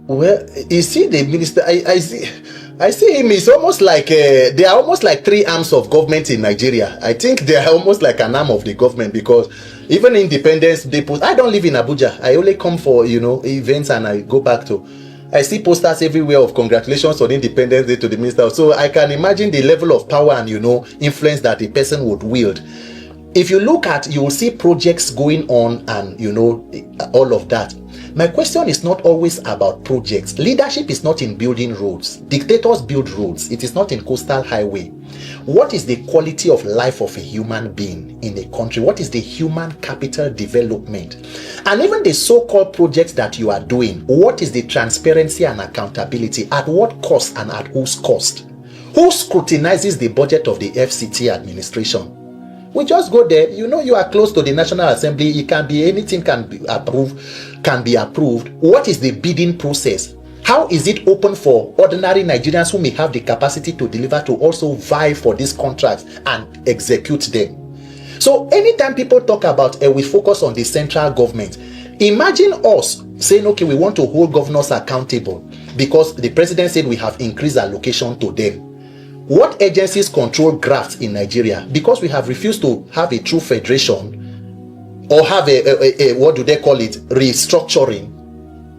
Well, you see the minister, I see him, it's almost like, they are almost like three arms of government in Nigeria. I think they are almost like an arm of the government, because even Independence Day post, I don't live in Abuja. I only come for, events, and I go back to, I see posters everywhere of congratulations on Independence Day to the minister. So I can imagine the level of power and, influence that a person would wield. If you look at, you will see projects going on and, all of that. My question is not always about projects. Leadership is not in building roads. Dictators build roads. It is not in coastal highway. What is the quality of life of a human being in a country? What is the human capital development? And even the so-called projects that you are doing, what is the transparency and accountability? At what cost and at whose cost? Who scrutinizes the budget of the FCT administration? We just go there, you are close to the National Assembly, it can be anything can be approved. What is the bidding process? How is it open for ordinary Nigerians who may have the capacity to deliver to also vie for these contracts and execute them? So anytime people talk about we focus on the central government, imagine us saying, okay, we want to hold governors accountable because the president said we have increased allocation to them. What agencies control grafts in Nigeria? Because we have refused to have a true federation or have a what do they call it, restructuring.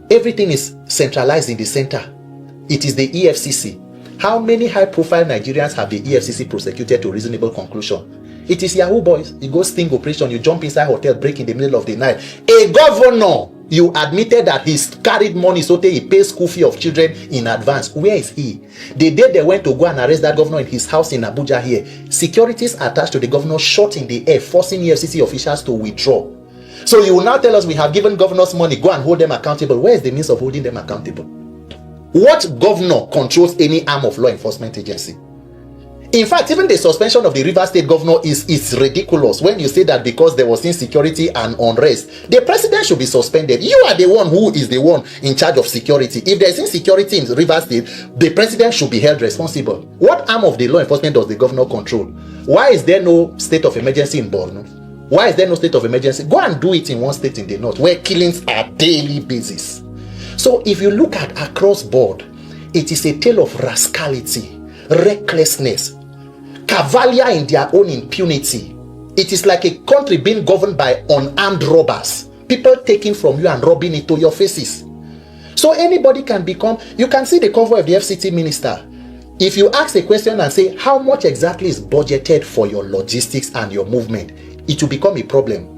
Everything is centralized in the center. It is the EFCC. How many high-profile Nigerians have the EFCC prosecuted to reasonable conclusion? It is Yahoo boys. You go sting operation, you jump inside hotel, break in the middle of the night. A governor, you admitted that he's carried money so that he pays school fee of children in advance. Where is he? The day they went to go and arrest that governor in his house in Abuja here, securities attached to the governor shot in the air, forcing EFCC officials to withdraw. So you will now tell us we have given governors money, go and hold them accountable. Where is the means of holding them accountable? What governor controls any arm of law enforcement agency? In fact, even the suspension of the Rivers State governor is ridiculous when you say that because there was insecurity and unrest, the president should be suspended. You are the one who is the one in charge of security. If there is insecurity in Rivers State, the president should be held responsible. What arm of the law enforcement does the governor control? Why is there no state of emergency in Borno? Why is there no state of emergency? Go and do it in one state in the north where killings are daily basis. So if you look at across board, it is a tale of rascality, recklessness, cavalier in their own impunity. It is like a country being governed by unarmed robbers, people taking from you and robbing it to your faces. So anybody can become, you can see the convoy of the FCT minister. If you ask a question and say, how much exactly is budgeted for your logistics and your movement, it will become a problem.